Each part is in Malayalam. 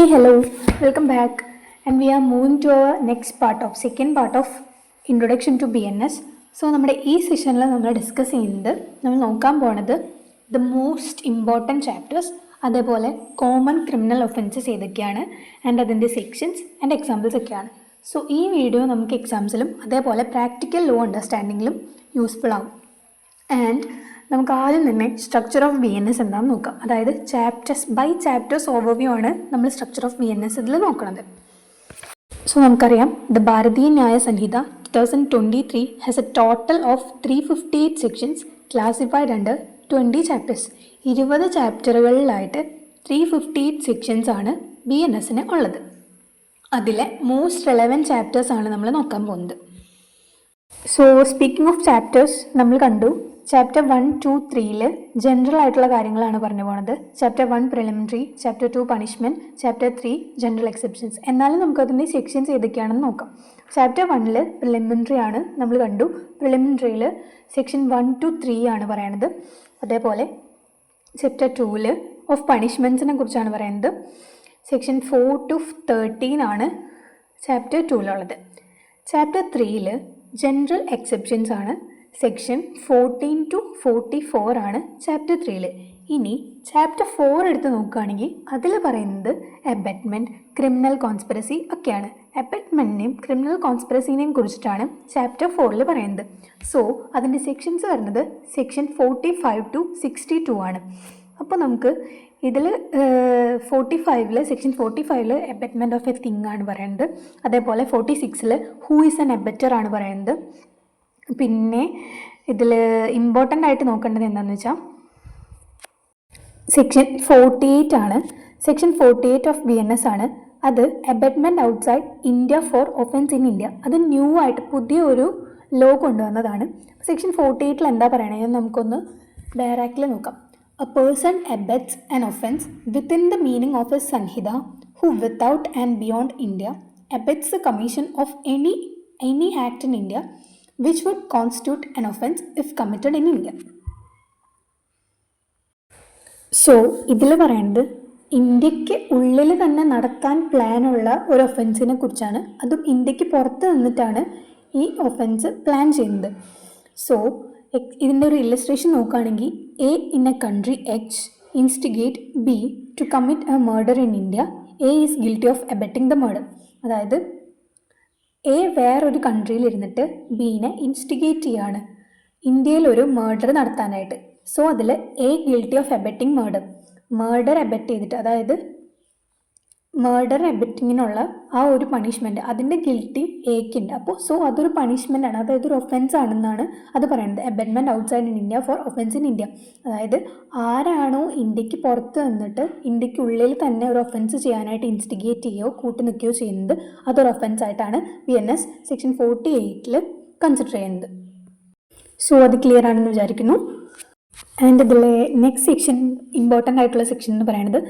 Hello, welcome back, and we are moving to our second part of Introduction to BNS. So, നമ്മുടെ ഈ സെഷനിൽ നമ്മൾ ഡിസ്കസ് ചെയ്യുന്നത് നമ്മൾ നോക്കാൻ പോണത് ദ മോസ്റ്റ് ഇമ്പോർട്ടൻറ്റ് ചാപ്റ്റേഴ്സ്, അതേപോലെ കോമൺ ക്രിമിനൽ ഒഫൻസസ് ഏതൊക്കെയാണ് ആൻഡ് അതിൻ്റെ സെക്ഷൻസ് ആൻഡ് എക്സാമ്പിൾസ് ഒക്കെയാണ്. സോ ഈ വീഡിയോ നമുക്ക് എക്സാംസിലും അതേപോലെ പ്രാക്ടിക്കൽ ലോ അണ്ടർസ്റ്റാൻഡിങ്ങിലും യൂസ്ഫുൾ ആവും. ആൻഡ് നമുക്ക് ആദ്യം തന്നെ സ്ട്രക്ചർ ഓഫ് BNS എന്താണെന്ന് നോക്കാം. അതായത് ചാപ്റ്റേഴ്സ് ഓവർവ്യൂ ആണ് നമ്മൾ സ്ട്രക്ചർ ഓഫ് BNS ഇതിൽ നോക്കുന്നത്. സോ നമുക്കറിയാം ദ ഭാരതീയ ന്യായ സംഹിത 2023 has A total of 358 sections classified under 20 chapters. 20 ചാപ്റ്ററുകളിലായിട്ട് 358 sections ആണ് BNSന് ഉള്ളത്. അതിലെ മോസ്റ്റ് റെലവൻറ്റ് ചാപ്റ്റേഴ്സ് ആണ് നമ്മൾ നോക്കാൻ പോകുന്നത്. സോ സ്പീക്കിംഗ് ഓഫ് ചാപ്റ്റേഴ്സ് നമ്മൾ കണ്ടു. ചാപ്റ്റർ 1, 2, 3 ജനറൽ ആയിട്ടുള്ള കാര്യങ്ങളാണ് പറഞ്ഞു പോകുന്നത്. Chapter 1 preliminary, chapter 2 punishment, chapter 3 general exceptions. എന്നാലും നമുക്കതിൻ്റെ സെക്ഷൻസ് ഏതൊക്കെയാണെന്ന് നോക്കാം. ചാപ്റ്റർ 1 പ്രിലിമിനറി ആണ് നമ്മൾ കണ്ടു. പ്രിലിമിനറിയിൽ സെക്ഷൻ 1 to 3 ആണ് പറയുന്നത്. അതേപോലെ ചാപ്റ്റർ 2 ഓഫ് പണിഷ്മെൻറ്റ്സിനെ കുറിച്ചാണ് പറയുന്നത്. സെക്ഷൻ 4 to 13 ആണ് ചാപ്റ്റർ 2 ചാപ്റ്റർ 3 ജനറൽ എക്സെപ്ഷൻസ് ആണ്. സെക്ഷൻ 14 to 44 ആണ് ചാപ്റ്റർ 3. ഇനി ചാപ്റ്റർ 4 എടുത്ത് നോക്കുകയാണെങ്കിൽ അതിൽ പറയുന്നത് അബറ്റ്മെൻറ്റ്, ക്രിമിനൽ കോൺസ്പിറസി ഒക്കെയാണ്. അബറ്റ്മെൻറ്റിനെയും ക്രിമിനൽ കോൺസ്പിറസിനെയും കുറിച്ചിട്ടാണ് ചാപ്റ്റർ 4 പറയുന്നത്. സോ അതിൻ്റെ സെക്ഷൻസ് വരുന്നത് സെക്ഷൻ 45 to 62 ആണ്. അപ്പോൾ നമുക്ക് ഇതിൽ 45 section 45 abatement of A thing ആണ് പറയുന്നത്. അതേപോലെ 46 ഹൂ ഈസ് ആൻ അബറ്റർ ആണ് പറയുന്നത്. പിന്നെ ഇതിൽ ഇമ്പോർട്ടൻ്റ് ആയിട്ട് നോക്കേണ്ടത് എന്താണെന്ന് വെച്ചാൽ സെക്ഷൻ 48 ആണ്. സെക്ഷൻ 48 ഓഫ് BNS ആണ്. അത് abetment outside India for offence in India. അത് ന്യൂ ആയിട്ട് പുതിയൊരു ലോ കൊണ്ടുവന്നതാണ്. സെക്ഷൻ 48 എന്താ പറയണത് നമുക്കൊന്ന് ഡയറക്റ്റ്ലി നോക്കാം. A person abets an offence within the meaning of a sanhita who without and beyond India abets the commission of any act in India which would constitute an offence if committed in India. So ഇതിൽ പറയുന്നത് ഇന്ത്യക്ക് ഉള്ളിൽ തന്നെ നടത്താൻ പ്ലാനുള്ള ഒരു ഒഫൻസിനെ കുറിച്ചാണ്. അതും ഇന്ത്യക്ക് പുറത്ത് നിന്നിട്ടാണ് ഈ ഒഫൻസ് പ്ലാൻ ചെയ്യുന്നത്. സോ ഇതിൻ്റെ ഒരു ഇല്ലസ്ട്രേഷൻ നോക്കുകയാണെങ്കിൽ A in a country X instigate B to commit a murder in India. A is guilty of abetting the murder. അതായത് A വേറൊരു കൺട്രിയിൽ ഇരുന്നിട്ട് ബീനെ ഇൻസ്റ്റിഗേറ്റ് ചെയ്യാണ് ഇന്ത്യയിൽ ഒരു മർഡർ നടത്താനായിട്ട്. സോ അതിൽ A ഗിൽറ്റി ഓഫ് അബറ്റിംഗ് മർഡർ അബറ്റ് ചെയ്തിട്ട്, അതായത് മർഡർ അബറ്റിങ്ങിനുള്ള ആ ഒരു പണിഷ്മെൻറ്റ് അതിൻ്റെ ഗിൽറ്റി Aക്കുണ്ട്. അപ്പോൾ സോ അതൊരു പണിഷ്മെൻ്റ് ആണ്, അതായത് ഒരു ഒഫൻസ് ആണെന്നാണ് അത് പറയുന്നത്. Abetment outside in India for offence in India. അതായത് ആരാണോ ഇന്ത്യക്ക് പുറത്ത് നിന്നിട്ട് ഇന്ത്യക്കുള്ളിൽ തന്നെ ഒരു ഒഫൻസ് ചെയ്യാനായിട്ട് ഇൻസ്റ്റിഗേറ്റ് ചെയ്യുകയോ കൂട്ടി നിൽക്കുകയോ ചെയ്യുന്നത് അതൊരു ഒഫൻസ് ആയിട്ടാണ് BNS സെക്ഷൻ 48 കൺസിഡർ ചെയ്യുന്നത്. സോ അത് ക്ലിയർ ആണെന്ന് വിചാരിക്കുന്നു. ആൻഡ് ഇതിലെ നെക്സ്റ്റ് സെക്ഷൻ ഇമ്പോർട്ടൻ്റ് ആയിട്ടുള്ള സെക്ഷൻ എന്ന് പറയുന്നത്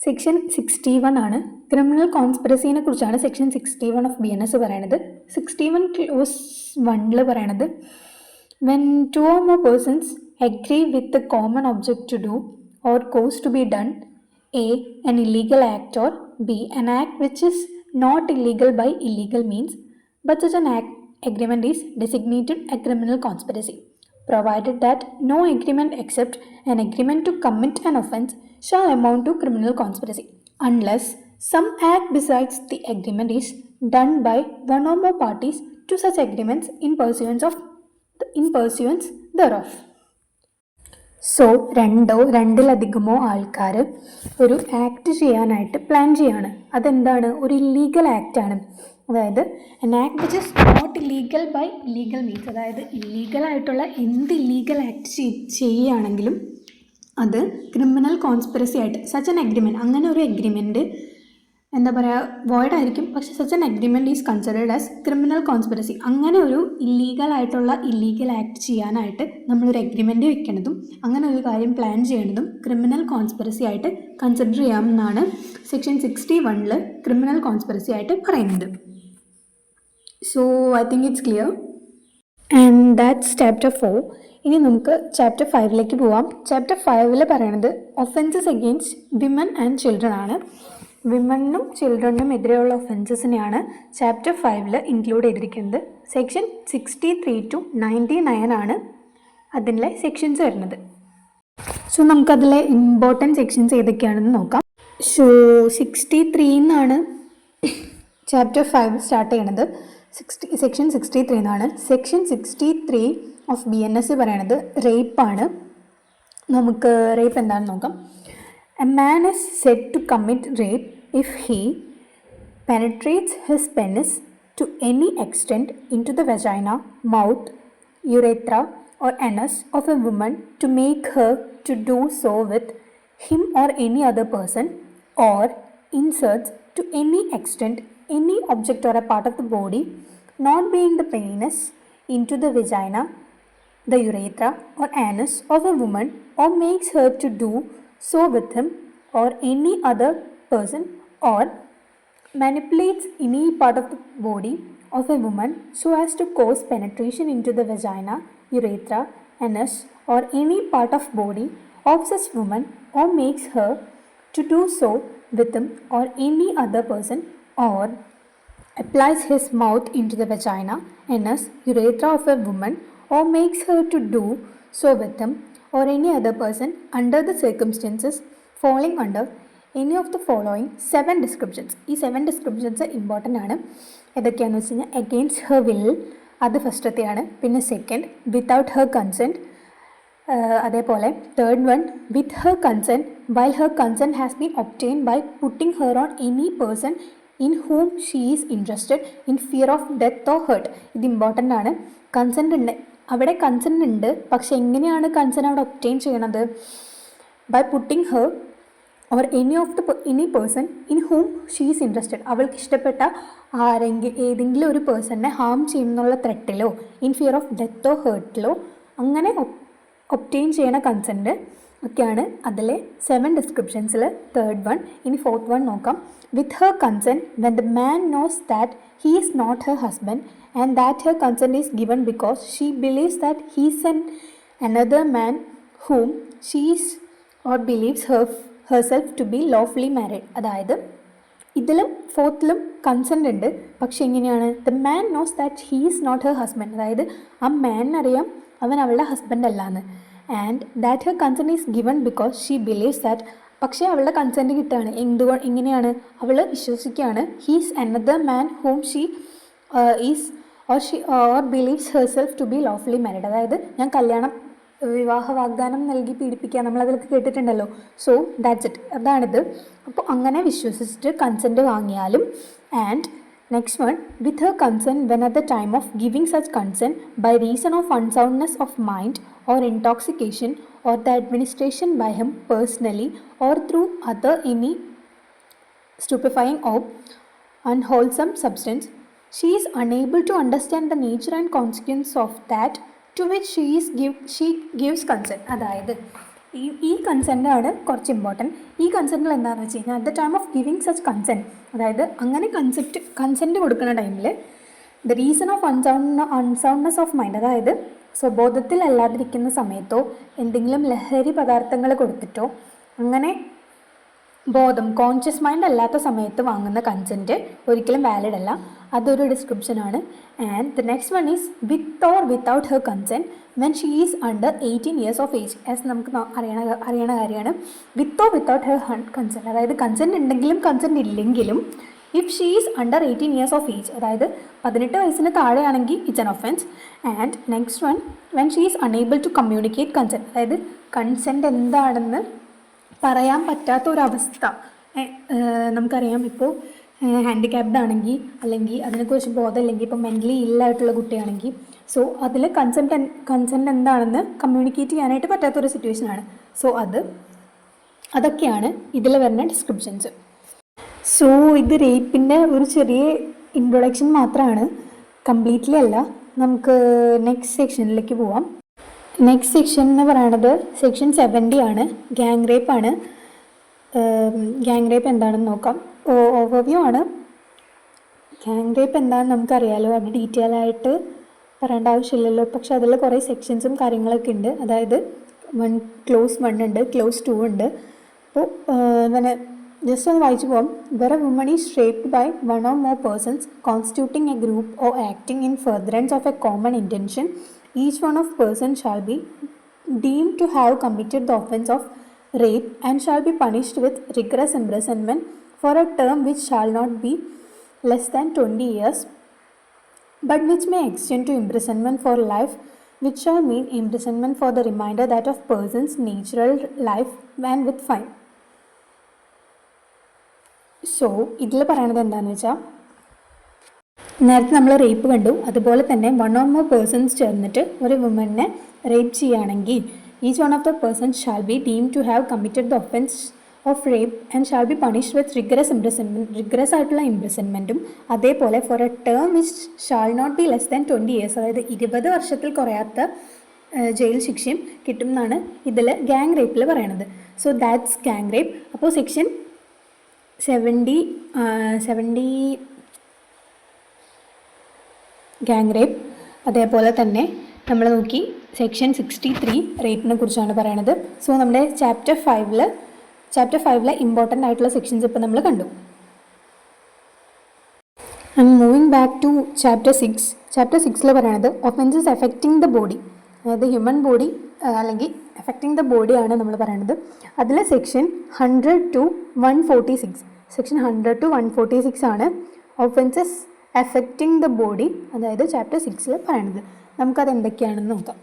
സെക്ഷൻ 61 ആണ്. ക്രിമിനൽ കോൺസ്പിറസിനെ കുറിച്ചാണ് സെക്ഷൻ 61 ഓഫ് BNS പറയുന്നത്. 61 ക്ലോസ് 1 പറയണത് when 2 or more persons agree with the common object to do or cause to be done A an illegal act, or B an act which is not illegal by illegal means, but such an agreement is designated a criminal conspiracy, provided that no agreement except an agreement to commit an offence shall amount to criminal conspiracy unless some act besides the agreement is done by one or more parties to such agreements in pursuance thereof. So രണ്ടിലധികമോ ആൾക്കാർ ഒരു ആക്ട് ചെയ്യാനായിട്ട് പ്ലാൻ ചെയ്യാണ്. അതെന്താണ്? ഒരു ഇല്ലീഗൽ ആക്റ്റാണ്. അതായത് an act which is not illegal by illegal means, അതായത് ഇല്ലീഗലായിട്ടുള്ള എന്ത് ഇല്ലീഗൽ ആക്ട് ചെയ്യുകയാണെങ്കിലും അത് ക്രിമിനൽ കോൺസ്പിറസി ആയിട്ട് സച്ച് ആൻ അഗ്രിമെൻറ്റ്, അങ്ങനെ ഒരു അഗ്രിമെൻറ്റ് എന്താ പറയുക വോയിഡ് ആയിരിക്കും, പക്ഷേ such an agreement is considered as criminal conspiracy. അങ്ങനെ ഒരു ഇല്ലീഗൽ ആക്ട് ചെയ്യാനായിട്ട് നമ്മളൊരു അഗ്രിമെൻറ്റ് വെക്കുന്നതും അങ്ങനെ ഒരു കാര്യം പ്ലാൻ ചെയ്യുന്നതും ക്രിമിനൽ കോൺസ്പിറസി ആയിട്ട് കൺസിഡർ ചെയ്യാമെന്നാണ് സെക്ഷൻ 61 ക്രിമിനൽ കോൺസ്പിറസി ആയിട്ട് പറയുന്നത്. So I think it's clear. And that's chapter 4. ഇനി നമുക്ക് ചാപ്റ്റർ 5 പോവാം. ചാപ്റ്റർ 5 പറയണത് offences against women and children ആണ്. വിമണിനും ചിൽഡ്രനും എതിരെയുള്ള ഒഫൻസസിനെയാണ് ചാപ്റ്റർ 5 ഇൻക്ലൂഡ് ചെയ്തിരിക്കുന്നത്. സെക്ഷൻ 63 to 99 ആണ് അതിലെ സെക്ഷൻസ് വരുന്നത്. സോ നമുക്കതിലെ ഇമ്പോർട്ടൻറ്റ് സെക്ഷൻസ് ഏതൊക്കെയാണെന്ന് നോക്കാം. സോ 63 എന്നാണ് ചാപ്റ്റർ 5 സ്റ്റാർട്ട് ചെയ്യണത്. സെക്ഷൻ 63 എന്നാണ്. സെക്ഷൻ 63 ഓഫ് BNS പറയണത് റേപ്പാണ്. നമുക്ക് റേപ്പ് എന്താണെന്ന് നോക്കാം. A man is said to commit rape if he penetrates his penis to any extent into the vagina, mouth, urethra or anus of a woman to make her to do so with him or any other person, or inserts to any extent any object or a part of the body, not being the penis, into the vagina, the urethra or anus of a woman, or makes her to do so with him or any other person, or manipulates any part of the body of a woman so as to cause penetration into the vagina, urethra, anus, or any part of body of such woman, or makes her to do so with him or any other person, or applies his mouth into the vagina, anus, urethra of a woman, or makes her to do so with him or any other person under the circumstances falling under any of the following 7 descriptions. ഈ 7 descriptions ഇമ്പോർട്ടൻ്റ് ആണ്. ഏതൊക്കെയാണെന്ന് വെച്ച് കഴിഞ്ഞാൽ അഗെയിൻസ്റ്റ് ഹെർ വിൽ, അത് ഫസ്റ്റത്തെയാണ്. പിന്നെ സെക്കൻഡ്, വിത്തൗട്ട് ഹെർ കൺസെൻറ്റ്. അതേപോലെ third one, with her consent while her consent has been obtain by putting her on any person in whom she is interested in fear of death or hurt. ഇത് ഇമ്പോർട്ടൻ്റ് ആണ്. കൺസെൻറ്റ് ഉണ്ട്, അവിടെ കൺസെൻറ്റ് ഉണ്ട്, പക്ഷെ എങ്ങനെയാണ് കൺസെൻറ്റ് അവിടെ ഒബ്റ്റെയിൻ ചെയ്യണത്? By putting her or any person in whom she is interested. അവൾക്ക് ഇഷ്ടപ്പെട്ട ഏതെങ്കിലും ഒരു പേഴ്സണിനെ ഹാം ചെയ്യുന്നുള്ള ത്രെട്ടിലോ ഇൻ ഫിയർ ഓഫ് ഡെത്തോ ഹേർട്ടിലോ അങ്ങനെ ഒബ്റ്റെയിൻ ചെയ്യണ കൺസെൻറ്റ് ഒക്കെയാണ് അതിലെ 7 ഡിസ്ക്രിപ്ഷൻസിൽ തേർഡ് വൺ. ഇനി ഫോർത്ത് വൺ നോക്കാം. With her consent when the man knows that he is not her husband and that her consent is given because she believes that he is another man whom she is or believes herself to be lawfully married. അതായത് ഇതിലും ഫോർത്തിലും കൺസെൻ്റ് ഉണ്ട്, പക്ഷെ എങ്ങനെയാണ്? The man knows that he is not her husband, അതായത് ആ മാനിനറിയാം അവൻ അവളുടെ ഹസ്ബൻഡ് അല്ലാന്ന്. And that her consent is given because she believes that, പക്ഷേ അവളുടെ കൺസെൻറ്റ് കിട്ടുകയാണ്. എങ്ങനെയാണ്? അവൾ വിശ്വസിക്കുകയാണ് he's another man whom she is or believes herself to be lawfully married. അതായത് ഞാൻ വിവാഹ വാഗ്ദാനം നൽകി പീഡിപ്പിക്കുക, നമ്മളതിലൊക്കെ കേട്ടിട്ടുണ്ടല്ലോ. സോ ദാറ്റ്സ് ഇറ്റ്, അതാണിത്. അപ്പോൾ അങ്ങനെ വിശ്വസിച്ചിട്ട് കൺസെൻറ്റ് വാങ്ങിയാലും. And next one, with her consent when at the time of giving such consent by reason of unsoundness of mind or intoxication or the administration by him personally or through other any stupefying or unwholesome substance, she is unable to understand the nature and consequence of that to which she gives consent. അതായത് ഈ കൺസെൻ്റാണ് കുറച്ച് ഇമ്പോർട്ടൻറ്റ്. ഈ കൺസെൻറ്റിൽ എന്താണെന്ന് വെച്ച് കഴിഞ്ഞാൽ at the time of giving such consent, അതായത് അങ്ങനെ കൺസെൻറ്റ് കൊടുക്കുന്ന ടൈമിൽ the reason of unsoundness of mind, അതായത് സ്വബോധത്തിൽ അല്ലാതിരിക്കുന്ന സമയത്തോ എന്തെങ്കിലും ലഹരി പദാർത്ഥങ്ങൾ കൊടുത്തിട്ടോ അങ്ങനെ കോൺഷ്യസ് മൈൻഡ് അല്ലാത്ത സമയത്ത് വാങ്ങുന്ന കൺസെൻറ്റ് ഒരിക്കലും വാലിഡ് അല്ല. അതൊരു ഡിസ്ക്രിപ്ഷനാണ്. And the next one is with or without her consent when she is under 18 years of age. As നമുക്ക് അറിയണ കാര്യമാണ്. With or without her consent, അതായത് കൺസെൻറ്റ് ഉണ്ടെങ്കിലും കൺസെൻറ്റ് ഇല്ലെങ്കിലും if she is under 18 years of age, അതായത് 18 വയസ്സിന് താഴെയാണെങ്കിൽ it's an offence. And next one, when she is unable to communicate consent, അതായത് കൺസെൻറ്റ് എന്താണെന്ന് പറയാൻ പറ്റാത്ത ഒരവസ്ഥ. നമുക്കറിയാം, ഇപ്പോൾ ഹാൻഡിക്യാപ്ഡ് ആണെങ്കിൽ അല്ലെങ്കിൽ അതിനെക്കുറിച്ച് ബോധമില്ലെങ്കിൽ, ഇപ്പോൾ മെൻ്റലി ഇല്ലായിട്ടുള്ള കുട്ടിയാണെങ്കിൽ, സോ അതിൽ കൺസെൻറ്റ് എന്താണെന്ന് കമ്മ്യൂണിക്കേറ്റ് ചെയ്യാനായിട്ട് പറ്റാത്തൊരു സിറ്റുവേഷനാണ്. സോ അതൊക്കെയാണ് ഇതിൽ വരുന്ന ഡിസ്ക്രിപ്ഷൻസ്. സോ ഇത് റേപ്പിൻ്റെ ഒരു ചെറിയ ഇൻട്രൊഡക്ഷൻ മാത്രമാണ്, കംപ്ലീറ്റ്ലി അല്ല. നമുക്ക് നെക്സ്റ്റ് സെക്ഷനിലേക്ക് പോവാം. നെക്സ്റ്റ് സെക്ഷൻ എന്ന് പറയുന്നത് സെക്ഷൻ 70 ആണ്. ഗ്യാങ് റേപ്പാണ്. ഗ്യാങ് റേപ്പ് എന്താണെന്ന് നോക്കാം. ഓവർവ്യൂ ആണ്. ഗ്യാങ് റേപ്പ് എന്താണെന്ന് നമുക്കറിയാലോ, അത് ഡീറ്റെയിൽ ആയിട്ട് പറയേണ്ട ആവശ്യമില്ലല്ലോ. പക്ഷെ അതിൽ കുറേ സെക്ഷൻസും കാര്യങ്ങളൊക്കെ ഉണ്ട്. അതായത് ക്ലോസ് 1 ഉണ്ട്, ക്ലോസ് 2 ഉണ്ട്. അപ്പോൾ അങ്ങനെ ജസ്റ്റ് ഒന്ന് വായിച്ചു പോകാം. Where a woman is raped by one or more persons constituting a group or acting in furtherance of a common intention, each one of person shall be deemed to have committed the offence of rape and shall be punished with rigorous imprisonment for a term which shall not be less than 20 years, but which may extend to imprisonment for life, which shall mean imprisonment for the remainder that of person's natural life and with fine. So ഇതിൽ പറയണത് എന്താണെന്ന് വെച്ചാൽ, നേരത്തെ നമ്മൾ റേപ്പ് കണ്ടു, അതുപോലെ തന്നെ വൺ ഓർ മോർ പേഴ്സൺസ് ചേർന്നിട്ട് ഒരു വുമനെ റേപ്പ് ചെയ്യുകയാണെങ്കിൽ each one of the persons shall be deem to have committed the offence of rape and shall be punished with rigorous ആയിട്ടുള്ള ഇംപ്രിസൺമെൻറ്റും, അതേപോലെ for a term which shall not be less than 20 years, അതായത് 20 വർഷത്തിൽ കുറയാത്ത ജയിൽ ശിക്ഷയും കിട്ടും എന്നാണ് ഇതിൽ ഗാങ് റേപ്പിൽ പറയണത്. So that's gang rape. അപ്പോൾ സെക്ഷൻ 70 ഗാങ് റേപ്പ്. അതേപോലെ തന്നെ നമ്മൾ നോക്കി സെക്ഷൻ 63 റേപ്പിനെ കുറിച്ചാണ് പറയണത്. സോ നമ്മുടെ ചാപ്റ്റർ 5 ഇമ്പോർട്ടൻ്റ് ആയിട്ടുള്ള സെക്ഷൻസ് ഇപ്പോൾ നമ്മൾ കണ്ടു. And moving back to chapter 6 പറയണത് ഒഫൻസസ് എഫക്റ്റിംഗ് ദ ബോഡി, അതായത് ഹ്യൂമൻ ബോഡി അല്ലെങ്കിൽ എഫക്റ്റിംഗ് ദ ബോഡിയാണ് നമ്മൾ പറയണത്. അതിൽ സെക്ഷൻ 100 to 146 ആണ് ഒഫൻസസ് എഫക്റ്റിംഗ് ദ ബോഡി, അതായത് ചാപ്റ്റർ 6 പറയണത്. നമുക്കത് എന്തൊക്കെയാണെന്ന് നോക്കാം.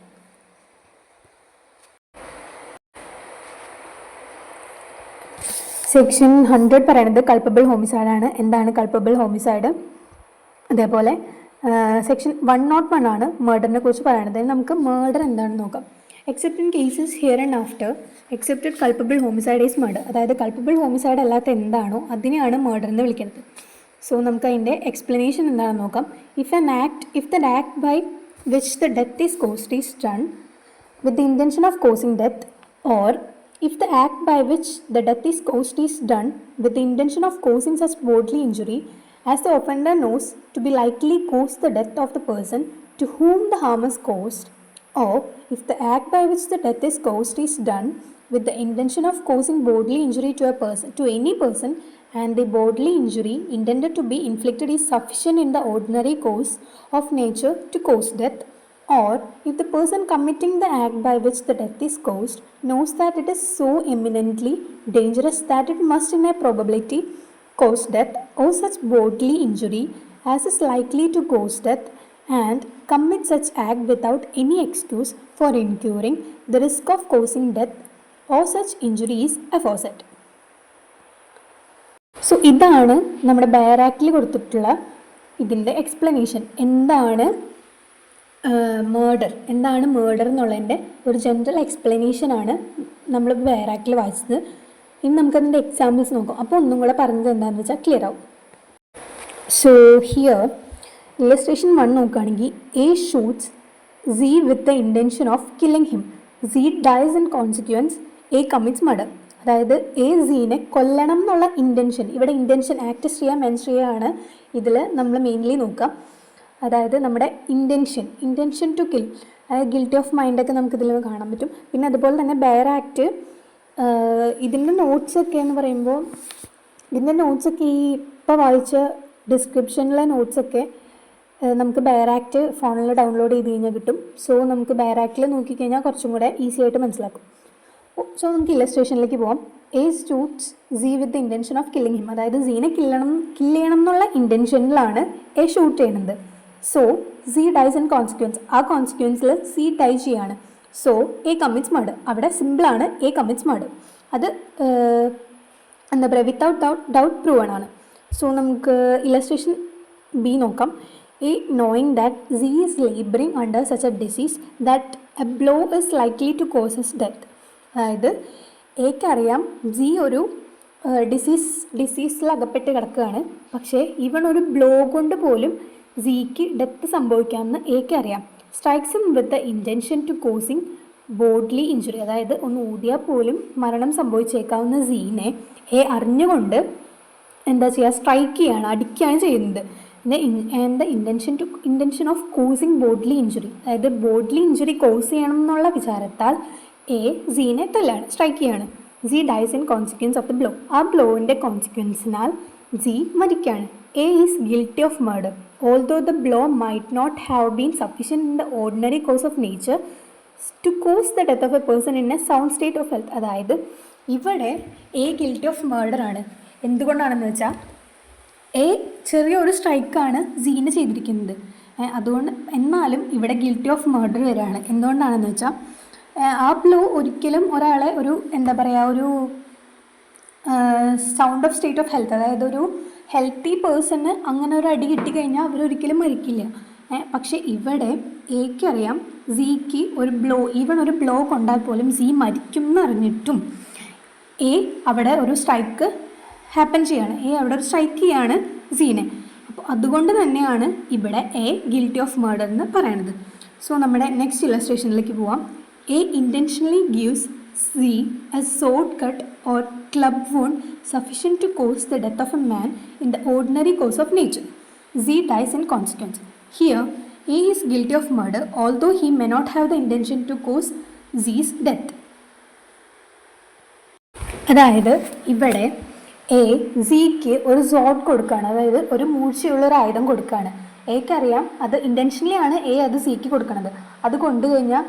സെക്ഷൻ 100 പറയണത് കൾപ്പബിൾ ഹോമിസൈഡാണ്. എന്താണ് കൾപ്പബിൾ ഹോമിസൈഡ്? അതേപോലെ സെക്ഷൻ 101 ആണ് മേർഡറിനെ കുറിച്ച് പറയണത്. നമുക്ക് മേർഡർ എന്താണെന്ന് നോക്കാം. Except in cases here and after excepted culpable homicide is murder, അതായത് കൾപ്പബിൾ ഹോമിസൈഡ് അല്ലാത്ത എന്താണോ അതിനെയാണ് മേർഡർ എന്ന് വിളിക്കുന്നത്. സോ നമുക്ക് അതിൻ്റെ എക്സ്പ്ലനേഷൻ എന്താണെന്ന് നോക്കാം. If the act by which the death is caused is done with the intention of causing death, or if the act by which the death is caused is done with the intention of causing such bodily injury as the offender knows to be likely cause the death of the person to whom the harm is caused, or if the act by which the death is caused is done with the intention of causing bodily injury to any person and the bodily injury intended to be inflicted is sufficient in the ordinary course of nature to cause death, or if the person committing the act by which the death is caused knows that it is so eminently dangerous that it must in a probability cause death or such bodily injury as is likely to cause death, and commit such act without any excuse for incurring the risk of causing death or such injury is aforesaid. So ഇതാണ് നമ്മുടെ ബെയർ ആക്റ്റിൽ കൊടുത്തിട്ടുള്ള ഇതിൻ്റെ എക്സ്പ്ലനേഷൻ. എന്താണ് മേർഡർ എന്നുള്ളതിൻ്റെ ഒരു ജനറൽ എക്സ്പ്ലനേഷനാണ് നമ്മളിപ്പോൾ ബെയർ ആക്റ്റിൽ വായിച്ചത്. ഇനി നമുക്കതിൻ്റെ എക്സാമ്പിൾസ് നോക്കാം. അപ്പോൾ ഒന്നും കൂടെ പറഞ്ഞത് എന്താണെന്ന് വെച്ചാൽ ക്ലിയർ ആവും. സോ ഹിയർ ഇല്ലസ്ട്രേഷൻ 1 നോക്കുകയാണെങ്കിൽ, A shoots C with the intention of killing him, C dies in consequence, A commits murder. അതായത് എ സീനെ കൊല്ലണം എന്നുള്ള ഇൻറ്റൻഷൻ, ഇവിടെ ഇൻറ്റൻഷൻ ആക്ട് ചെയ്യുക മെൻസ് ചെയ്യുകയാണ് ഇതിൽ നമ്മൾ മെയിൻലി നോക്കാം. അതായത് നമ്മുടെ ഇൻറ്റൻഷൻ ടു കിൽ, അതായത് ഗിൽറ്റി ഓഫ് മൈൻഡൊക്കെ നമുക്കിതിൽ കാണാൻ പറ്റും. പിന്നെ അതുപോലെ തന്നെ ബെയർ ആക്ട് ഇതിൻ്റെ നോട്ട്സൊക്കെ എന്ന് പറയുമ്പോൾ ഇതിൻ്റെ നോട്ട്സൊക്കെ ഈ ഇപ്പോൾ വായിച്ച ഡിസ്ക്രിപ്ഷനിലെ നോട്ട്സൊക്കെ നമുക്ക് ബെയർ ആക്ട് ഫോണിൽ ഡൗൺലോഡ് ചെയ്ത് കഴിഞ്ഞാൽ കിട്ടും. സോ നമുക്ക് ബെയർ ആക്റ്റിൽ നോക്കിക്കഴിഞ്ഞാൽ കുറച്ചും കൂടെ ഈസി ആയിട്ട് മനസ്സിലാക്കും. സോ നമുക്ക് ഇല്ലസ്ട്രേഷനിലേക്ക് പോകാം. A shoots C with the intention of killing him, അതായത് സീനെ കില്ല് ചെയ്യണം എന്നുള്ള ഇൻറ്റൻഷനിലാണ് എ ഷൂട്ട് ചെയ്യുന്നത്. So C dies in consequence, ആ കോൺസിക്വൻസിൽ സി ഡൈ ചെയ്യാണ്. സോ എ കമ്മിറ്റ്സ് മർഡർ, അവിടെ സിമ്പിളാണ് എ കമ്മിറ്റ്സ് മർഡർ. അത് എന്താ പറയുക, വിത്തൗട്ട് ഡൗട്ട് പ്രൂവൺ ആണ്. സോ നമുക്ക് ഇല്ലസ്ട്രേഷൻ ബി നോക്കാം. A knowing that C is labouring under such a disease that a blow is likely to causes death, അതായത് എക്കറിയാം സി ഒരു ഡിസീസിൽ അകപ്പെട്ട് കിടക്കുകയാണ്, പക്ഷേ ഇവൻ ഒരു ബ്ലോ കൊണ്ട് പോലും സിക്ക് ഡെത്ത് സംഭവിക്കാമെന്ന് എക്കറിയാം. Strikes him with the intention to causing bodily injury, അതായത് ഒന്ന് ഊതിയാൽ പോലും മരണം സംഭവിച്ചേക്കാവുന്ന സീനെ എ അറിഞ്ഞുകൊണ്ട് എന്താ ചെയ്യുക, സ്ട്രൈക്ക് ചെയ്യുകയാണ്, അടിക്കുകയാണ് ചെയ്യുന്നത്. And the intention of causing bodily injury, അതായത് ബോഡ്ലി ഇഞ്ചുറി കോസ് ചെയ്യണം എന്നുള്ള വിചാരത്താൽ എ സീനെ തല്ലാണ്, സ്ട്രൈക്ക് ചെയ്യാണ്. C dies in consequence of the blow. ആ ബ്ലോവിൻ്റെ കോൺസിക്വൻസിനാൽ സി മരിക്കുകയാണ്. A is guilty of murder although the blow might not have been sufficient in the ordinary course of nature to cause the death of a person in a sound state of health. അതായത് ഇവിടെ എ ഗിൽറ്റി ഓഫ് മർഡർ ആണ്. എന്തുകൊണ്ടാണെന്ന് വെച്ചാൽ എ ചെറിയൊരു സ്ട്രൈക്കാണ് സീന് ചെയ്തിരിക്കുന്നത്. അതുകൊണ്ട് എന്നാലും ഇവിടെ ഗിൽറ്റി ഓഫ് മർഡർ വരികയാണ്. എന്തുകൊണ്ടാണെന്ന് വെച്ചാൽ ആ ബ്ലോ ഒരിക്കലും ഒരാളെ ഒരു എന്താ പറയുക ഒരു sound of state of health, അതായത് ഒരു ഹെൽത്തി പേഴ്സണ് അങ്ങനെ ഒരു അടി കിട്ടിക്കഴിഞ്ഞാൽ അവരൊരിക്കലും മരിക്കില്ല. പക്ഷെ ഇവിടെ എക്കറിയാം സിക്ക് ഒരു ബ്ലോ, ഈവൺ ഒരു ബ്ലോ കൊണ്ടാൽ പോലും സി മരിക്കും എന്നറിഞ്ഞിട്ടും എ അവിടെ ഒരു സ്ട്രൈക്ക് ഹാപ്പൻ ചെയ്യാണ്. എ അവിടെ ഒരു സ്ട്രൈക്ക് ചെയ്യാണ് സീനെ. അപ്പോൾ അതുകൊണ്ട് തന്നെയാണ് ഇവിടെ എ ഗിൽറ്റി ഓഫ് മർഡർ എന്ന് പറയുന്നത്. സോ നമ്മുടെ നെക്സ്റ്റ് ഇല്ലസ്ട്രേഷനിലേക്ക് പോവാം. A intentionally gives C A sword cut or club wound sufficient to cause the death of a man in the ordinary course of nature. Z dies in consequence. Here, A is guilty of murder although he may not have the intention to cause Z's death. അതായത് ഇവിടെ എ സിക്ക് ഒരു സോഡ് കൊടുക്കുകയാണ്, അതായത് ഒരു മൂർച്ചയുള്ളൊരു ആയുധം കൊടുക്കുകയാണ്. എക്കറിയാം അത് ഇൻറ്റൻഷനലി ആണ് എ അത് സിക്ക് കൊടുക്കുന്നത്. അത് കൊണ്ടു കഴിഞ്ഞാൽ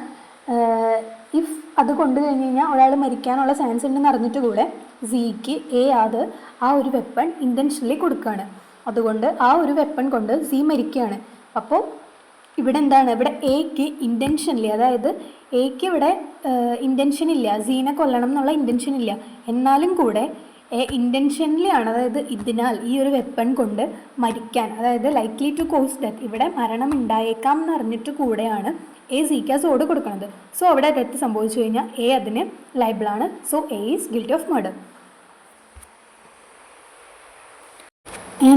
ഇഫ് അത് കൊണ്ടു കഴിഞ്ഞ് കഴിഞ്ഞാൽ ഒരാൾ മരിക്കാനുള്ള ചാൻസ് ഉണ്ടെന്ന് അറിഞ്ഞിട്ട് കൂടെ സിക്ക് എ അത് ആ ഒരു വെപ്പൺ ഇൻറ്റൻഷനലി കൊടുക്കുകയാണ്. അതുകൊണ്ട് ആ ഒരു വെപ്പൺ കൊണ്ട് സി മരിക്കുകയാണ്. അപ്പോൾ ഇവിടെ എന്താണ്, ഇവിടെ എക്ക് ഇൻറ്റൻഷനില്ല, അതായത് എക്ക് ഇവിടെ ഇൻറ്റൻഷൻ ഇല്ല, സീനെ കൊല്ലണം എന്നുള്ള ഇൻറ്റൻഷൻ ഇല്ല. എന്നാലും കൂടെ ഇൻറ്റൻഷനലി ആണ്, അതായത് ഇതിനാൽ ഈ ഒരു വെപ്പൺ കൊണ്ട് മരിക്കാൻ, അതായത് ലൈക്ലി ടു കോസ് ഡെത്ത്, ഇവിടെ മരണം ഉണ്ടായേക്കാം എന്ന് അറിഞ്ഞിട്ട് കൂടെയാണ് എ സിക്ക് ആ സോഡ് കൊടുക്കുന്നത്. സോ അവിടെ ഡെത്ത് സംഭവിച്ചു കഴിഞ്ഞാൽ എ അതിന് ലൈബിളാണ്. So A is guilty of murder.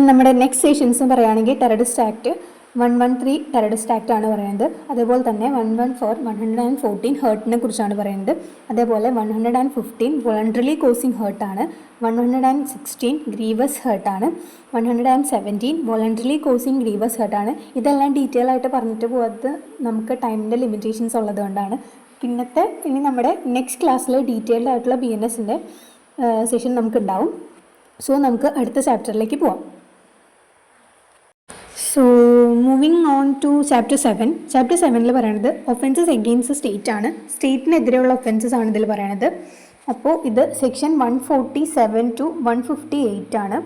നമ്മുടെ നെക്സ്റ്റ് സെഷൻസ് പറയുകയാണെങ്കിൽ ടെററിസ്റ്റ് ആക്ട് 113 ടെററിസ്റ്റ് ആക്ട് ആണ് പറയുന്നത്. അതേപോലെ തന്നെ 114 114 ഹേർട്ടിനെ കുറിച്ചാണ് പറയുന്നത്. അതേപോലെ 115 voluntarily causing ഹേർട്ടാണ്. 116 grievous ഹേർട്ടാണ്. 117 voluntarily causing grievous ഹേർട്ടാണ്. ഇതെല്ലാം ഡീറ്റെയിൽ ആയിട്ട് പറഞ്ഞിട്ട് പോകാത്തത് നമുക്ക് ടൈമിൻ്റെ ലിമിറ്റേഷൻസ് ഉള്ളത് കൊണ്ടാണ്. ഇനി നമ്മുടെ നെക്സ്റ്റ് ക്ലാസ്സിൽ ഡീറ്റെയിൽഡ് ആയിട്ടുള്ള BNSൻ്റെ സെഷൻ നമുക്കുണ്ടാവും. സോ നമുക്ക് അടുത്ത ചാപ്റ്ററിലേക്ക് പോവാം. So moving on to chapter 7. Chapter 7 പറയുന്നത് ഒഫൻസസ് എഗെയിൻസ്റ്റ് സ്റ്റേറ്റ് ആണ്. സ്റ്റേറ്റിനെതിരെയുള്ള ഒഫൻസസ് ആണ് ഇതിൽ പറയുന്നത്. അപ്പോൾ ഇത് സെക്ഷൻ 147 to 158 ആണ്.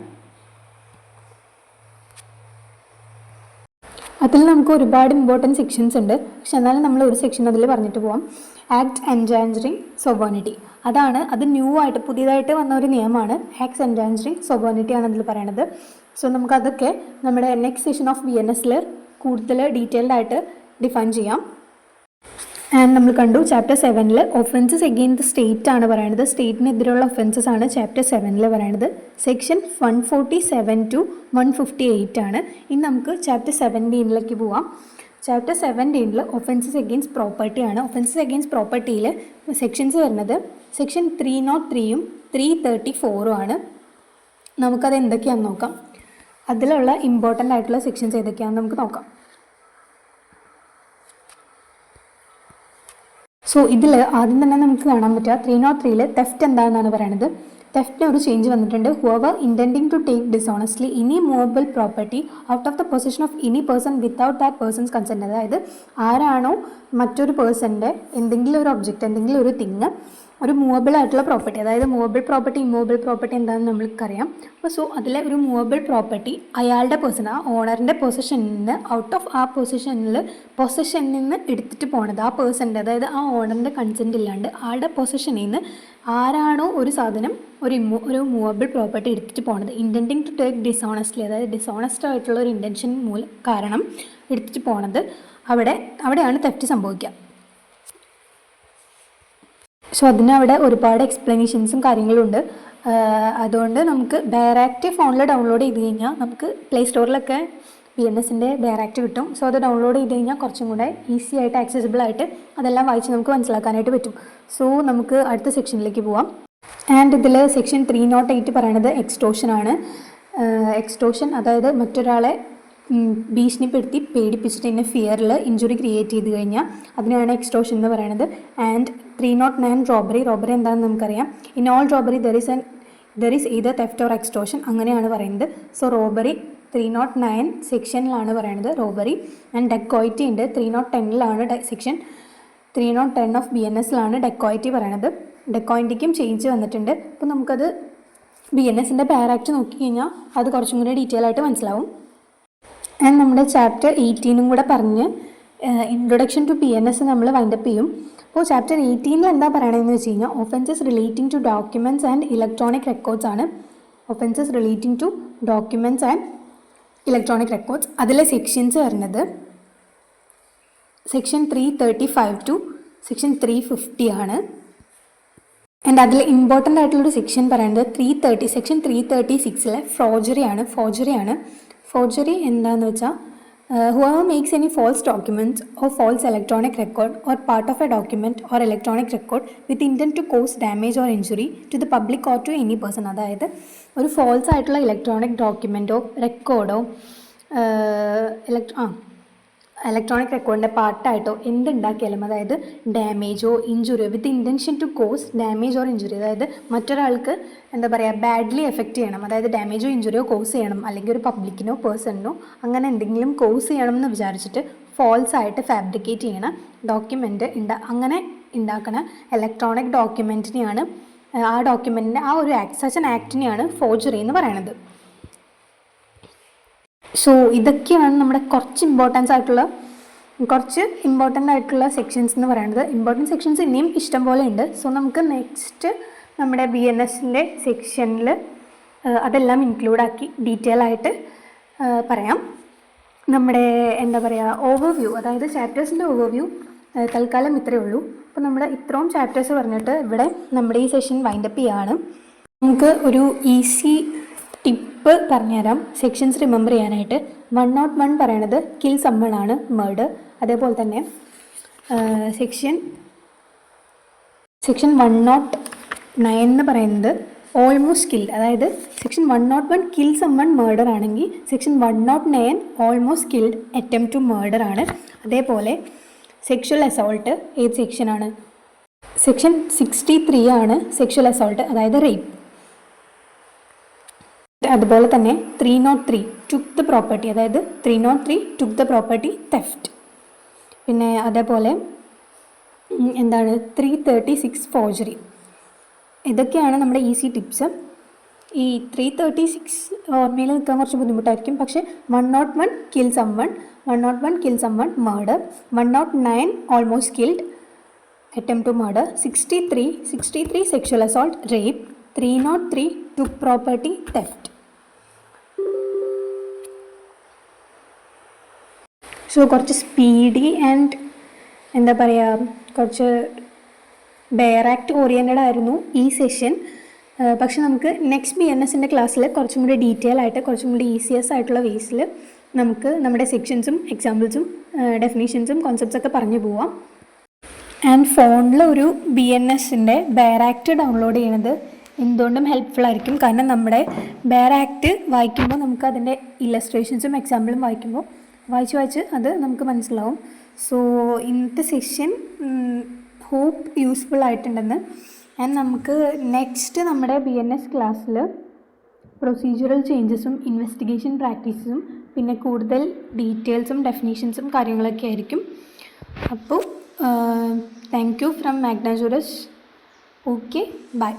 അതിൽ നമുക്ക് ഒരുപാട് ഇമ്പോർട്ടൻറ്റ് സെക്ഷൻസ് ഉണ്ട്. പക്ഷെ എന്നാലും നമ്മൾ ഒരു സെക്ഷൻ അതിൽ പറഞ്ഞിട്ട് പോവാം. ആക്ട് എൻജാഞ്ചറിങ് സൊബോണിറ്റി, അത് ന്യൂ ആയിട്ട് പുതിയതായിട്ട് വന്ന ഒരു നിയമമാണ്. ആക്ട് എൻജാഞ്ചറിങ് സൊബോണിറ്റി ആണ് അതിൽ പറയണത്. സോ നമുക്കതൊക്കെ നമ്മുടെ നെക്സ്റ്റ് സെഷൻ ഓഫ് BNSൽ കൂടുതൽ ഡീറ്റെയിൽഡ് ആയിട്ട് ഡിഫൈൻ ചെയ്യാം. ആൻഡ് നമ്മൾ കണ്ടു ചാപ്റ്റർ 7 ഒഫൻസസ് എഗെയിൻസ്റ്റ് സ്റ്റേറ്റ് ആണ് പറയുന്നത്. സ്റ്റേറ്റിനെതിരെയുള്ള ഒഫൻസസ് ആണ് ചാപ്റ്റർ 7 പറയുന്നത്. സെക്ഷൻ 147 to 158 ആണ്. ഇനി നമുക്ക് ചാപ്റ്റർ 17 പോവാം. ചാപ്റ്റർ 17 ഒഫൻസസ് എഗെയിൻസ്റ്റ് പ്രോപ്പർട്ടി ആണ്. ഒഫൻസസ് എഗെയിൻസ്റ്റ് പ്രോപ്പർട്ടിയിൽ സെക്ഷൻസ് വരുന്നത് സെക്ഷൻ 303 334 ആണ്. നമുക്കത് എന്തൊക്കെയാണെന്ന് നോക്കാം. അതിലുള്ള ഇമ്പോർട്ടൻ്റ് ആയിട്ടുള്ള സെക്ഷൻസ് ഏതൊക്കെയാണെന്ന് നമുക്ക് നോക്കാം. സോ ഇതിൽ ആദ്യം തന്നെ നമുക്ക് കാണാൻ പറ്റുക 303 തെഫ്റ്റ് എന്താണെന്നാണ് പറയുന്നത്. തെഫ്റ്റിന് ഒരു ചേഞ്ച് വന്നിട്ടുണ്ട്. Whoever intending to take dishonestly any movable property out of the position of any person without that person's consent, അതായത് ആരാണോ മറ്റൊരു പേഴ്സൻ്റെ എന്തെങ്കിലും ഒരു ഒബ്ജക്റ്റ്, എന്തെങ്കിലും ഒരു തിങ്, ഒരു മൂവബിൾ ആയിട്ടുള്ള പ്രോപ്പർട്ടി, അതായത് മൂവബിൾ പ്രോപ്പർട്ടി ഇമ്മൂവബിൾ പ്രോപ്പർട്ടി എന്താണെന്ന് നമ്മൾക്കറിയാം. അപ്പോൾ സോ അതിലെ ഒരു മൂവബിൾ പ്രോപ്പർട്ടി അയാളുടെ പേഴ്സൺ, ആ ഓണറിൻ്റെ പൊസിഷനിൽ നിന്ന് ഔട്ട് ഓഫ് ആ പൊസിഷനിൽ നിന്ന് എടുത്തിട്ട് പോണത് ആ പേഴ്സൻ്റെ, അതായത് ആ ഓണറിൻ്റെ കൺസെൻറ്റ് ഇല്ലാണ്ട് ആളുടെ പൊസിഷനിൽ നിന്ന് ആരാണോ ഒരു സാധനം ഒരു മൂവബിൾ പ്രോപ്പർട്ടി എടുത്തിട്ട് പോണത്, ഇൻറ്റൻഡിങ് ടു ടേക്ക് ഡിസോണസ്റ്റ്ലി, അതായത് ഡിസോണസ്റ്റ് ആയിട്ടുള്ള ഒരു ഇൻറ്റൻഷൻ കാരണം എടുത്തിട്ട് പോണത്, അവിടെയാണ് തെറ്റ് സംഭവിക്കുക. സോ അതിനവിടെ ഒരുപാട് എക്സ്പ്ലനേഷൻസും കാര്യങ്ങളും ഉണ്ട്. അതുകൊണ്ട് നമുക്ക് ബെയറാക്റ്റ് ഫോണിൽ ഡൗൺലോഡ് ചെയ്ത് കഴിഞ്ഞാൽ നമുക്ക് പ്ലേ സ്റ്റോറിലൊക്കെ BNSൻ്റെ ബെയറാക്റ്റ് കിട്ടും. സോ അത് ഡൗൺലോഡ് ചെയ്ത് കഴിഞ്ഞാൽ കുറച്ചും കൂടെ ഈസി ആയിട്ട് ആക്സസിബിൾ ആയിട്ട് അതെല്ലാം വായിച്ച് നമുക്ക് മനസ്സിലാക്കാനായിട്ട് പറ്റും. സോ നമുക്ക് അടുത്ത സെക്ഷനിലേക്ക് പോവാം. ആൻഡ് ഇതിൽ സെക്ഷൻ 308 പറയണത് എക്സ്റ്റോഷൻ ആണ്. എക്സ്റ്റോഷൻ അതായത് മറ്റൊരാളെ ഭീഷണിപ്പെടുത്തി പേടിപ്പിച്ചിട്ട് എന്നെ ഫിയറിൽ ഇഞ്ചുറി ക്രിയേറ്റ് ചെയ്ത് കഴിഞ്ഞാൽ അതിനാണ് എക്സ്റ്റോഷൻ എന്ന് പറയുന്നത്. ആൻഡ് 309 റോബറി എന്താണെന്ന് നമുക്കറിയാം. In all robbery there is either theft or extortion, അങ്ങനെയാണ് പറയുന്നത്. സോ റോബറി 309 സെക്ഷനിലാണ് പറയുന്നത് റോബറി. ആൻഡ് ഡെക്കോയിറ്റി ഉണ്ട് 310 സെക്ഷൻ 310 ഓഫ് BNSലാണ് ഡെക്കോയിറ്റി പറയണത്. ഡെക്കോയിറ്റിക്കും ചേഞ്ച് വന്നിട്ടുണ്ട്. അപ്പോൾ നമുക്കത് BNSൻ്റെ പെയർ ആക്ട് നോക്കിക്കഴിഞ്ഞാൽ അത് കുറച്ചും കൂടി ഡീറ്റെയിൽ ആയിട്ട് മനസ്സിലാവും. ആൻഡ് നമ്മുടെ ചാപ്റ്റർ 18 കൂടെ പറഞ്ഞ് ഇൻട്രൊഡക്ഷൻ ടു BNS നമ്മൾ വൈൻഡപ്പ് ചെയ്യും. അപ്പോൾ ചാപ്റ്റർ 18 എന്താ പറയണതെന്ന് വെച്ച് കഴിഞ്ഞാൽ offences relating to documents and electronic records ആണ്. Offences relating to documents and electronic records. അതിലെ സെക്ഷൻസ് വരുന്നത് സെക്ഷൻ 335 ടു സെക്ഷൻ 350 ആണ്. ആൻഡ് അതിൽ ഇമ്പോർട്ടൻ്റ് ആയിട്ടുള്ളൊരു സെക്ഷൻ പറയുന്നത് സെക്ഷൻ 336 ഫോർജറി. ഫോർജറി എന്താണെന്ന് വെച്ചാൽ whoever makes any false documents or false electronic record or part of a document or electronic record with intent to cause damage or injury to the public or to any person. അതായത് ഒരു ഫോൾസ് ആയിട്ടുള്ള ഇലക്ട്രോണിക് ഡോക്യുമെൻറ്റോ റെക്കോർഡോ ഇലക്ട്രോണിക് റെക്കോർഡിൻ്റെ പാർട്ടായിട്ടോ എന്തുണ്ടാക്കിയാലും അതായത് ഡാമേജോ ഇഞ്ചുറിയോ with intention to cause damage or injury, അതായത് മറ്റൊരാൾക്ക് എന്താ പറയുക ബാഡ്ലി എഫക്റ്റ് ചെയ്യണം, അതായത് ഡാമേജോ ഇഞ്ചുറിയോ കോസ് ചെയ്യണം, അല്ലെങ്കിൽ ഒരു പബ്ലിക്കിനോ പേഴ്സണിനോ അങ്ങനെ എന്തെങ്കിലും കോസ് ചെയ്യണം എന്ന് വിചാരിച്ചിട്ട് ഫോൾസ് ആയിട്ട് ഫാബ്രിക്കേറ്റ് ചെയ്യണ ഡോക്യുമെൻ്റ് അങ്ങനെ ഉണ്ടാക്കണ ഇലക്ട്രോണിക് ഡോക്യുമെൻറ്റിനെയാണ് ആ ഡോക്യുമെൻറ്റിൻ്റെ ആ ഒരു ആക്ട് സച്ച് ആൻ ആക്ടിനെയാണ് ഫോർജറി എന്ന് പറയുന്നത്. സോ ഇതൊക്കെയാണ് നമ്മുടെ കുറച്ച് ഇമ്പോർട്ടൻ്റ് ആയിട്ടുള്ള സെക്ഷൻസ് എന്ന് പറയുന്നത്. ഇമ്പോർട്ടൻറ്റ് സെക്ഷൻസ് ഇനിയും ഇഷ്ടം പോലെ ഉണ്ട്. സോ നമുക്ക് നെക്സ്റ്റ് നമ്മുടെ BNSൻ്റെ സെക്ഷനിൽ അതെല്ലാം ഇൻക്ലൂഡ് ആക്കി ഡീറ്റെയിൽ ആയിട്ട് പറയാം. നമ്മുടെ എന്താ പറയുക ഓവർവ്യൂ, അതായത് ചാപ്റ്റേഴ്സിൻ്റെ ഓവർവ്യൂ തൽക്കാലം ഇത്രയേ ഉള്ളൂ. അപ്പോൾ നമ്മൾ ഇത്രയും ചാപ്റ്റേഴ്സ് പറഞ്ഞിട്ട് ഇവിടെ നമ്മുടെ ഈ സെഷൻ വൈൻഡപ്പ് ചെയ്യുകയാണ്. നമുക്ക് ഒരു ഈസി ടിപ്പ് പറഞ്ഞുതരാം സെക്ഷൻസ് റിമെമ്പർ ചെയ്യാനായിട്ട്. 101 പറയണത് കിൽ സമ്മൺ ആണ്, മർഡർ. അതേപോലെ തന്നെ സെക്ഷൻ 109 എന്ന് പറയുന്നത് ഓൾമോസ്റ്റ് കിൽ, അതായത് സെക്ഷൻ 101 കിൽ സമ്മൺ മർഡർ ആണെങ്കിൽ section 109 almost killed attempt to murder ആണ്. അതേപോലെ സെക്ഷൽ അസോൾട്ട് ഏത് സെക്ഷനാണ്? സെക്ഷൻ 63 ആണ് സെക്ഷൽ അസോൾട്ട്, അതായത് റേപ്പ്. അതുപോലെ തന്നെ 303 ടുക്ക് ദ പ്രോപ്പർട്ടി, അതായത് 303 ടുക്ക് ദ പ്രോപ്പർട്ടി തെഫ്റ്റ്. പിന്നെ അതേപോലെ 336 ഫോർജറി. ഇതൊക്കെയാണ് നമ്മുടെ ഈസി ടിപ്സ്. ഈ 336 ഓർമ്മയിൽ നിൽക്കാൻ കുറച്ച് ബുദ്ധിമുട്ടായിരിക്കും, പക്ഷേ 101 kill someone murder, 109 almost killed attempt to murder, 63 sexual assault rape, 303 took property theft. So കുറച്ച് സ്പീഡി ആൻഡ് എന്താ പറയുക കുറച്ച് ബെയർ ആക്ട് ഓറിയൻറ്റഡ് ആയിരുന്നു ഈ സെഷൻ. പക്ഷെ നമുക്ക് നെക്സ്റ്റ് BNSൻ്റെ ക്ലാസ്സിൽ കുറച്ചും കൂടി ഡീറ്റെയിൽ ആയിട്ട് കുറച്ചും കൂടി ഈസിയസ് ആയിട്ടുള്ള വേസിൽ നമുക്ക് നമ്മുടെ സെക്ഷൻസും എക്സാമ്പിൾസും ഡെഫിനേഷൻസും കോൺസെപ്റ്റ്സൊക്കെ പറഞ്ഞു പോവാം. ആൻഡ് ഫോണിൽ ഒരു BNSൻ്റെ ബെയർ ആക്ട് ഡൗൺലോഡ് ചെയ്യണത് എന്തുകൊണ്ടും ഹെൽപ്ഫുൾ ആയിരിക്കും. കാരണം നമ്മുടെ ബെയർ ആക്ട് വായിക്കുമ്പോൾ നമുക്ക് അതിൻ്റെ ഇല്ലസ്ട്രേഷൻസും എക്സാമ്പിളും വായിച്ച് അത് നമുക്ക് മനസ്സിലാവും. സോ ഇന്നത്തെ സെഷൻ ഹോപ്പ് യൂസ്ഫുൾ ആയിട്ടുണ്ടെന്ന്. ആൻഡ് നമുക്ക് നെക്സ്റ്റ് നമ്മുടെ BNS ക്ലാസ്സിൽ പ്രൊസീജിയറൽ ചേഞ്ചസും ഇൻവെസ്റ്റിഗേഷൻ പ്രാക്ടീസും പിന്നെ കൂടുതൽ ഡീറ്റെയിൽസും ഡെഫിനേഷൻസും കാര്യങ്ങളൊക്കെ ആയിരിക്കും. അപ്പോൾ thank you from Magna Juris. Okay, by.